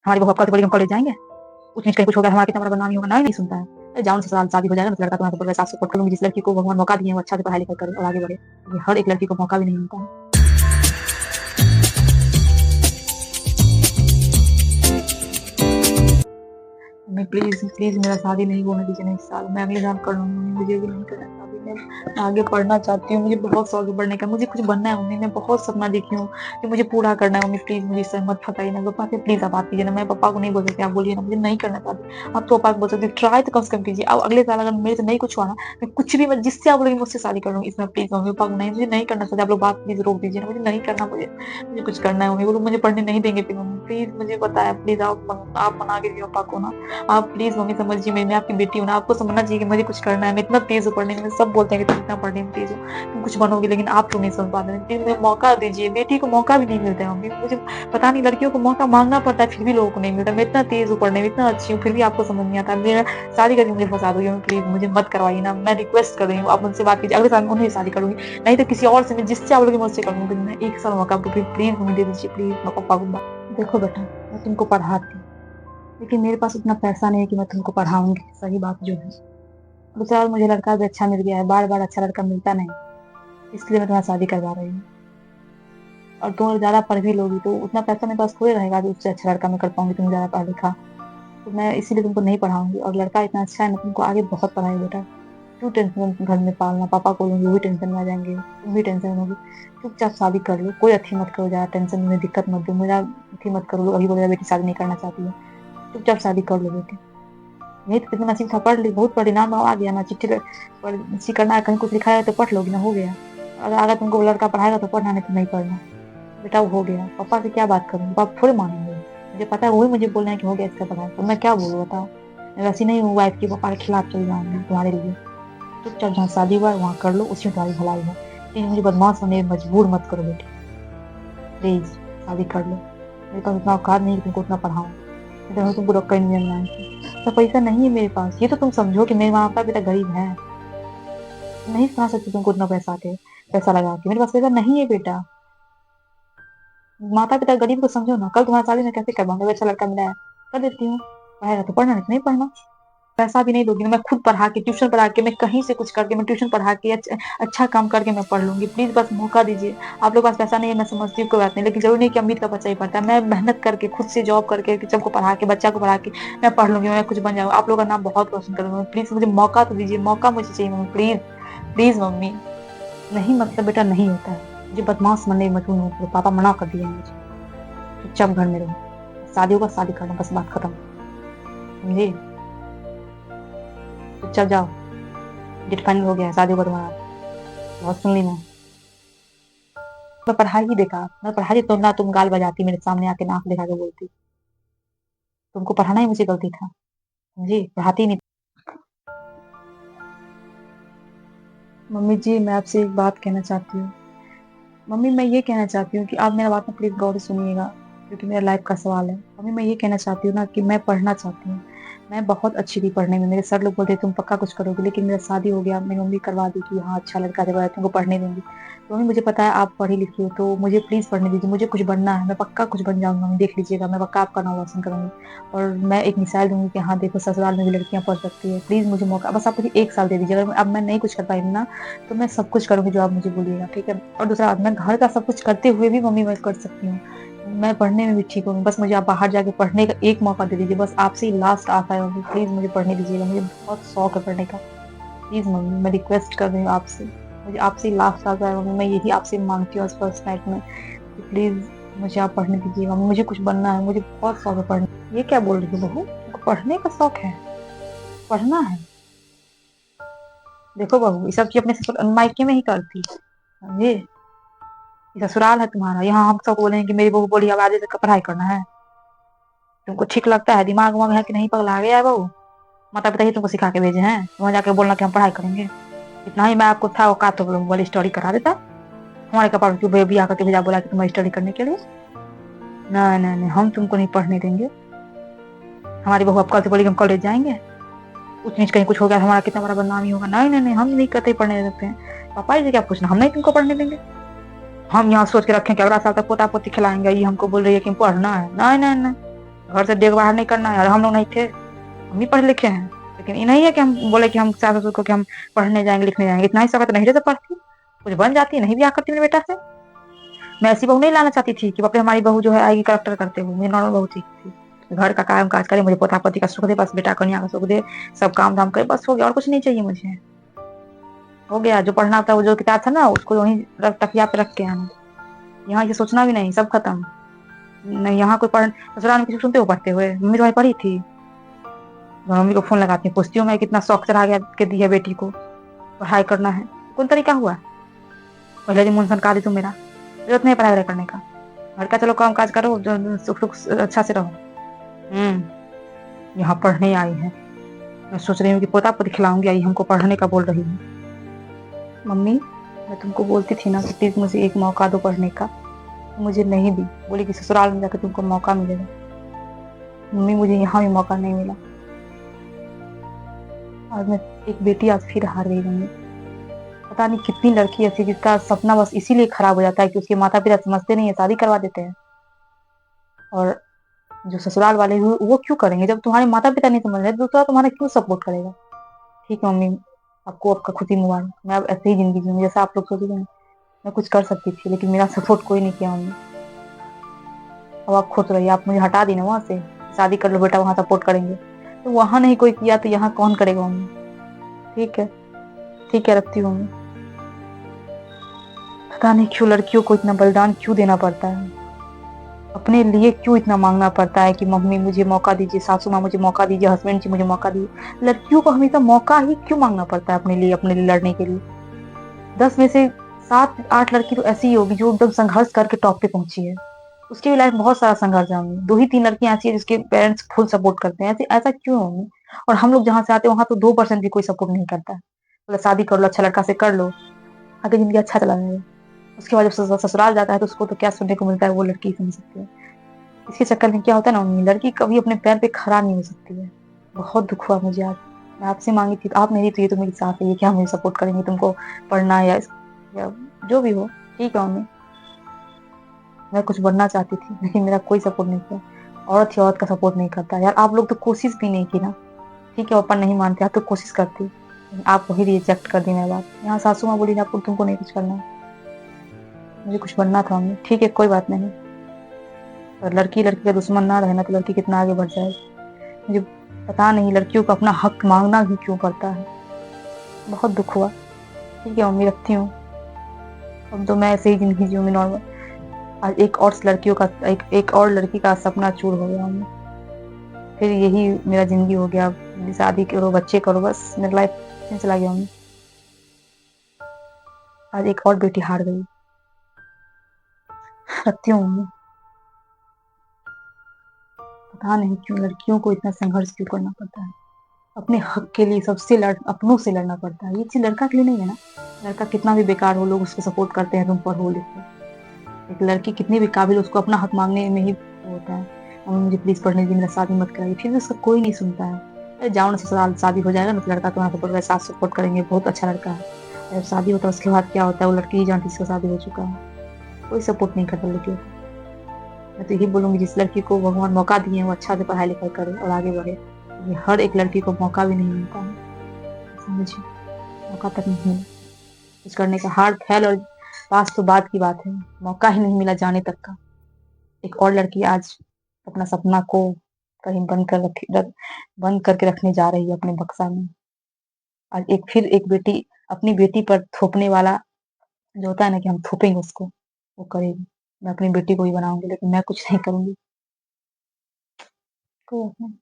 हमारी बहू अब कल से बोली हम कॉलेज जाएंगे, कुछ नीच कहीं कुछ हो गया, हमारा कितना बड़ा बदनामी होगा, नहीं सुनता है। अरे जाओ से साल शादी हो जाएगा ना, तो लड़का तुम्हारे ऊपर साथ सपोर्ट करूंगी। जिस लड़की को भगवान मौका दिए वो अच्छा से पढ़ाई लिखाई करे और आगे बढ़े। ये हर एक लड़की को मौका भी नहीं मिलता है। मम्मी प्लीज प्लीज मेरा शादी नहीं होने दीजिए ना इस साल। मैं अगले साल कर लूंगी, मुझे भी नहीं करना शादी। मैं आगे पढ़ना चाहती हूँ, मुझे बहुत शौक है पढ़ने का, मुझे कुछ बनना है मम्मी। मैं बहुत सपना देखी हूँ कि मुझे पूरा करना है मम्मी। प्लीज मुझे इससे मत फंसाइए ना पापा से, प्लीज आप बात कीजिए ना। मैं पापा को नहीं बोल सकती, आप बोलिए ना, मुझे नहीं करना शादी। आप तो पापा को बोल सकते ट्राई तो कम से कम कीजिए। अब अगले साल अगर मेरे से नहीं कुछ हुआ ना, मैं कुछ भी, मैं जिससे आप बोलेंगे मुझसे शादी कर लूंगी। इसमें प्लीज मम्मी पापा को नहीं, मुझे नहीं करना चाहते। आप लोग बात प्लीज रोक दीजिए ना, मुझे नहीं करना। मुझे कुछ करना है मम्मी, वो लोग मुझे पढ़ने नहीं देंगे फिर मम्मी। प्लीज मुझे पता है, प्लीज आप मना के पापा को ना। आप प्लीज मम्मी समझिए, मैं आपकी बेटी हूँ ना, आपको समझना चाहिए कि मुझे कुछ करना है। मैं इतना तेज हूँ पढ़ने में, सब बोलते हैं कि तुम इतना पढ़ने में तेज हो, तुम कुछ बनोगे, लेकिन आप लोग नहीं समझ पाते हैं। प्लीज मुझे मौका दीजिए, बेटी को मौका भी नहीं मिलता है मम्मी। मुझे पता नहीं, लड़कियों को मौका मांगना पड़ता है फिर भी लोगों को नहीं मिलता। मैं इतना तेज हूँ पढ़ने में, इतना अच्छी हूँ, फिर भी आपको समझ नहीं आता। मेरा शादी करके मुझे फंसा दोगे, प्लीज मुझे मत करवाइए ना। मैं रिक्वेस्ट कर रही हूँ, आप मुझसे बात कीजिए। अगले साल मैं उन्हें शादी करूंगी, नहीं तो किसी और से, मैं जिससे आप लोग मुझसे करूंगी। मैं एक साल मौका आपको प्लीज मम्मी दे दीजिए, प्लीज। मैं पापा को देखो बेटा, मैं तुमको पढ़ाती, लेकिन मेरे पास उतना पैसा नहीं है कि मैं तुमको पढ़ाऊंगी। सही बात जो है, दूसरा मुझे लड़का भी अच्छा मिल गया है, बार बार अच्छा लड़का मिलता नहीं, इसलिए मैं तुम्हारी शादी करवा रही हूँ। और तुम ज्यादा पढ़ भी लोगी तो उतना पैसा मेरे पास थोड़ी रहेगा कि उससे अच्छा लड़का मैं कर पाऊंगी। तुम ज्यादा पढ़ा लिखा, तो मैं इसीलिए तुमको नहीं पढ़ाऊंगी। और लड़का इतना अच्छा है ना, तुमको आगे बहुत पढ़ाई बेटा। क्यों टेंशन घर में पालना, पापा को लोगी वो भी टेंशन में आ जाएंगे, तुम भी टेंशन में होगी। चुपचाप शादी कर लो, कोई अथी मत करो, ज्यादा टेंशन में दिक्कत मत दो, मेरा अथी मत करो। अभी बोले बेटी शादी नहीं करना चाहती है, चुपचाप शादी कर लो बेटी। नहीं तो कितना नसीब था, पढ़ ली, बहुत पढ़ी, नाम आ गया ना, चिट्ठी पर करना है, कहीं कुछ लिखा है तो पढ़ लोगी ना, हो गया। अगर अगर तुमको लड़का पढ़ाएगा तो पढ़ना, नहीं तो नहीं पढ़ना बेटा। वो हो गया, पापा से क्या बात करूँ, पापा थोड़े मानेंगे। मुझे पता है वही मुझे बोल रहे हैं कि हो गया इसका पढ़ाई, तो मैं क्या बोलूँ बताओ। मैं वैसी नहीं हूँ वाइफ की पापा के खिलाफ चल जाऊंगी तुम्हारे लिए। चुपचाप जहाँ शादी हुआ है वहाँ कर लो, उसमें तुम्हारी भलाई है। लेकिन मुझे बदमाश होने में मजबूर मत करो बेटी, प्लीज शादी कर लो। मेरे पास उतना औकात नहीं कि तुमको उतना पढ़ाऊँ, मैं तुमको डॉक्टर इंजीनियर बनाऊंगी। तो पैसा नहीं है मेरे पास, ये तो तुम समझो कि मेरे माँ बाप बेटा गरीब है। नहीं कहा सकती तुमको उतना पैसा लगा के, मेरे पास पैसा नहीं है बेटा। माता पिता गरीब को समझो ना। कल तुम्हारी शादी में कैसे करवाऊंगा, अच्छा लड़का मिला है कर देती हूँ। पढ़ाएगा तो पढ़ना, नहीं तो नहीं पढ़ना। पैसा भी नहीं दोगी ना, मैं खुद पढ़ा के, ट्यूशन पढ़ा के, मैं कहीं से कुछ करके, मैं ट्यूशन पढ़ा के अच्छा काम करके मैं पढ़ लूंगी। प्लीज बस मौका दीजिए। आप लोग पास पैसा नहीं है, मैं समझती हूँ, कोई बात नहीं, लेकिन जरूरी नहीं कि अमीर का बच्चा ही पढ़ता है। मैं मेहनत करके, खुद से जॉब करके, सबको पढ़ा के, बच्चा को पढ़ा के मैं पढ़ लूंगी, मैं कुछ बन जाऊंगा, आप लोग का नाम बहुत रोशन करूंगा। प्लीज मुझे मौका तो दीजिए, मौका मुझे चाहिए मम्मी, प्लीज प्लीज मम्मी। नहीं मतलब बेटा नहीं होता है, मुझे बदमाश बनने में मजबूर मत करो, पापा मना कर दिया मुझे। चुपचाप घर में रहो, शादी होगा शादी करना, बस बात खत्म, समझे। चुपचाप जाओ, डेट फाइनल हो गया है, शादी होगा तुम्हारा। बहुत सुन ली मैं पढ़ाई ही देखा, मैं पढ़ाई तो ना तुम गाल बजाती मेरे सामने आके, नाक दिखा के बोलती। तुमको पढ़ाना ही मुझे गलती था, समझी, पढ़ाती नहीं। मम्मी जी मैं आपसे एक बात कहना चाहती हूँ। मम्मी मैं ये कहना चाहती हूँ कि आप मेरा बात में प्लीज गौर से सुनिएगा, क्योंकि मेरा लाइफ का सवाल है। मम्मी मैं ये कहना चाहती हूँ ना कि मैं पढ़ना चाहती हूँ। मैं बहुत अच्छी थी पढ़ने में, मेरे सर लोग बोलते तुम पक्का कुछ करोगे, लेकिन मेरा शादी हो गया, मेरी मम्मी करवा दी कि हाँ अच्छा लड़का जब तुमको पढ़ने देंगी। तो मम्मी मुझे पता है आप पढ़ी लिखी हो, तो मुझे प्लीज पढ़ने दीजिए, मुझे कुछ बनना है, मैं पक्का कुछ बन जाऊंगा। मम्मी देख लीजिएगा, मैं पक्का आपका नाम रोशन करूंगी। और मैं एक मिसाल दूंगी कि हाँ देखो ससुराल में भी लड़कियां पढ़ सकती है। प्लीज मुझे मौका, बस आप मुझे एक साल दे दीजिए। अगर अब मैं नहीं कुछ कर पाई ना, तो मैं सब कुछ करूंगी जो आप मुझे बोलिएगा, ठीक है। और दूसरा बात, मैं घर का सब कुछ करते हुए भी मम्मी मैं कर सकती हूँ, मैं पढ़ने में भी ठीक हूँ। बस मुझे आप बाहर जाके पढ़ने का एक मौका दे दीजिए, बस आपसे ही लास्ट आशा है मम्मी, प्लीज मुझे पढ़ने दीजिएगा, मुझे बहुत शौक है पढ़ने का। प्लीज मम्मी मैं रिक्वेस्ट कर रही हूँ आपसे, मुझे आपसे ही लास्ट आशा है मम्मी, मैं यही आपसे मांगती हूँ इस फर्स्ट नाइट में कि प्लीज मुझे आप पढ़ने दीजिएगा। मुझे कुछ बनना है, मुझे बहुत शौक है पढ़ने। ये क्या बोल रही हो बहू, तुमको पढ़ने का शौक है, पढ़ना है। देखो बहू ये सब चीज अपने मायके में ही करती, समझे। ससुराल है तुम्हारा, यहाँ हम सब बोले कि मेरी बहू बोली अब आगे तक पढ़ाई करना है। तुमको ठीक लगता है, दिमाग उमाग है कि नहीं, पगला गया है बहू। माता पिता ही तुमको सिखा के भेजे हैं, वहां जाके बोलना कि हम पढ़ाई करेंगे। इतना ही मैं आपको था औकात तो बोले स्टडी करा देता। हमारे कपाल क्यों बेबी आकर के भेजा, बोला कि तुम्हें स्टडी करने के लिए। नहीं नहीं नहीं, हम तुमको नहीं पढ़ने देंगे। हमारी बहू अब कल से बोली हम कॉलेज जाएंगे, कुछ नीच कहीं कुछ हो गया, हमारा कितना बड़ा बदनामी होगा। नहीं नहीं नहीं, हम नहीं कहते पढ़ने देते हैं। पापा जी से क्या पूछना, हम नहीं तुमको पढ़ने देंगे। हम यहाँ सोच के रखें कि अगला साल तक पोता पोती खिलाएंगे, ये हमको बोल रही है कि पढ़ना है। नहीं नहीं नहीं, घर से देख बाहर नहीं करना है और हम लोग नहीं थे, हम भी पढ़े लिखे हैं। लेकिन ये नहीं है कि हम बोले कि हम सास-ससुर को कि हम पढ़ने जाएँगे, लिखने जाएँगे। इतना ही शौक है तो नहीं से पढ़ती, कुछ बन जाती, नहीं ब्याह करती मेरे बेटा से। मैं ऐसी बहू नहीं लाना चाहती थी कि बाप रे! हमारी बहू जो है आएगी कलेक्टर करते हुए, मुझे नॉर्मल बहू चाहिए थी। घर का काम-काज करे, मुझे पोता-पोती का सुख दे, बस बेटा कन्या का सुख दे, सब काम-धाम करे, बस हो गया और कुछ नहीं चाहिए मुझे। हो गया, जो पढ़ना था, वो जो किताब था ना उसको वहीं तकिया पे रख के आना। यहाँ ये सोचना भी नहीं, सब खत्म। नहीं यहाँ कोई पढ़ ससुराल में किसी को सुनते हो पढ़ते हुए? मम्मी तुम्हारी पढ़ी थी? मम्मी को फ़ोन लगाती हूँ, पूछती हूँ मैं कितना शौक चढ़ा के दी है बेटी को, पढ़ाई करना है। कौन तरीका हुआ? पहले दिन मुँह सनका दी तुम मेरा। ज़रूरत नहीं है पढ़ाई-वढ़ाई करने का। घर का चलो काम-काज करो, जो सुख-दुख अच्छा से रहो। यहाँ पढ़ने आई है। मैं सोच रही हूँ कि पोता-पोती खिलाऊँगी, आई हमको पढ़ने का बोल रही है। मम्मी, मैं तुमको बोलती थी ना कि प्लीज़ मुझे एक मौका दो पढ़ने का, मुझे नहीं दी। बोली कि ससुराल में जाकर तुमको मौका मिलेगा। मम्मी मुझे यहाँ भी मौका नहीं मिला। आज मैं एक बेटी आज फिर हार गई मम्मी। पता नहीं कितनी लड़की ऐसी जिसका सपना बस इसीलिए खराब हो जाता है कि उसके माता-पिता समझते नहीं है, शादी करवा देते हैं। और जो ससुराल वाले वो क्यों करेंगे? जब तुम्हारे माता-पिता नहीं समझ रहे, दूसरा तुम्हारा क्यों सपोर्ट करेगा? ठीक है मम्मी, आपको आपका खुशी मुबारक। मैं अब ऐसे ही ज़िंदगी जीऊँगी जैसा आप लोग सोच रहे हैं। मैं कुछ कर सकती थी, लेकिन मेरा सपोर्ट कोई नहीं किया मम्मी। अब आप खुश रहिए, आप मुझे हटा दी ना वहाँ से, शादी कर लो बेटा, वहाँ सपोर्ट करेंगे। तो वहाँ नहीं कोई किया तो यहाँ कौन करेगा मम्मी? ठीक है, रखती हूँ मम्मी। पता नहीं क्यों लड़कियों को इतना बलिदान क्यों देना पड़ता है? अपने लिए क्यों इतना माँगना पड़ता है कि मम्मी मुझे मौका दीजिए, सासू माँ मुझे मौका दीजिए, हस्बैंड जी मुझे मौका दीजिए। लड़कियों को हमेशा मौका ही क्यों माँगना पड़ता है अपने लिए लड़ने के लिए? 10 में से 7-8 लड़की तो ऐसी ही होगी जो एकदम संघर्ष करके टॉप पे पहुँची है। उसकी भी लाइफ में बहुत सारा संघर्ष है मम्मी। 2 ही 3 लड़कियाँ ऐसी हैं जिसके पेरेंट्स फुल सपोर्ट करते हैं। ऐसे ऐसा क्यों है मम्मी? और हम लोग जहाँ से आते हैं वहाँ तो 2% भी कोई सपोर्ट नहीं करता है। बोला शादी कर लो, अच्छा लड़का से कर लो, आगे ज़िंदगी अच्छा चला जाएगा। उसके बाद जब ससुराल जाता है तो उसको तो क्या सुनने को मिलता है वो लड़की ही समझ सकती है। इसके चक्कर में क्या होता है ना मम्मी, लड़की कभी अपने पैर पे खड़ा नहीं हो सकती है। बहुत दुःख हुआ मुझे आज। मैं आपसे माँगी थी, आप नहीं दी तो ये तो मेरी सास है, ये क्या मुझे सपोर्ट करेंगी तुमको पढ़ना या जो भी हो, ठीक है मम्मी। मैं कुछ बनना चाहती थी, लेकिन मेरा कोई सपोर्ट नहीं किया। औरत ही औरत का सपोर्ट नहीं करता। यार आप लोग तो कोशिश भी नहीं की ना। ठीक है, पापा नहीं मानते, आप तो कोशिश करती। लेकिन आप वही रिजेक्ट कर दी मेरी बात। यहाँ सासू माँ बोली ना आपको तुमको नहीं कुछ करना है। मुझे कुछ बनना था मम्मी। ठीक है, कोई बात नहीं। और लड़की लड़की का दुश्मन ना रहे ना तो लड़की कितना आगे बढ़ जाएगी। मुझे पता नहीं लड़कियों को अपना हक माँगना भी क्यों पड़ता है। बहुत दुःख हुआ। ठीक है मम्मी, रखती हूँ। अब तो मैं ऐसे ही ज़िंदगी जीऊँगी नॉर्मल। आज एक और लड़की का सपना चूर हो गया मम्मी। फिर यही मेरा ज़िंदगी हो गया। शादी करो, बच्चे करो, बस मेरा लाइफ में चला गया मम्मी। आज एक और बेटी हार गई। रखती हूँ मम्मी। पता नहीं क्यों लड़कियों को इतना संघर्ष क्यों करना पड़ता है। अपने हक के लिए अपनों से लड़ना पड़ता है। ये चीज़ लड़का के लिए नहीं है ना। लड़का कितना भी बेकार हो, लोग उसको सपोर्ट करते हैं, तुम पढ़ो लिखो। एक लड़की कितनी भी काबिल, उसको अपना हक माँगने में ही वो होता है। मम्मी मुझे प्लीज़ पढ़ने दीजिए, मेरा शादी मत कराइए। फिर भी उसका कोई नहीं सुनता है। अरे जाओ ना ससुराल, शादी हो जाएगा ना तो लड़का तुम्हारा सपोर्ट करेगा, सास सपोर्ट करेंगे, बहुत अच्छा लड़का है। जब शादी होता है उसके बाद क्या होता है, वो लड़की ही जानती है जिसका शादी हो चुका है। कोई सपोर्ट नहीं करता लड़कियों को। मैं तो यही बोलूँगी जिस लड़की को भगवान मौका दिए हैं वो अच्छा से पढ़ाई-लिखाई करे और आगे बढ़े। ये हर एक लड़की को मौका भी नहीं मिलता है। समझिए, मौका तक नहीं मिला। कुछ करने का हार फ़ेल और पास तो बात की बात है। मौका ही नहीं मिला जाने तक का। एक और लड़की आज अपना सपना को कहीं बंद करके रखने जा रही है अपने बक्सा में। आज एक बेटी अपनी बेटी पर थोपने वाला जो होता है ना कि हम थोपेंगे उसको, वो करेगी। मैं अपनी बेटी को ही बनाऊँगी लेकिन मैं कुछ नहीं करूँगी। कोई बात नहीं।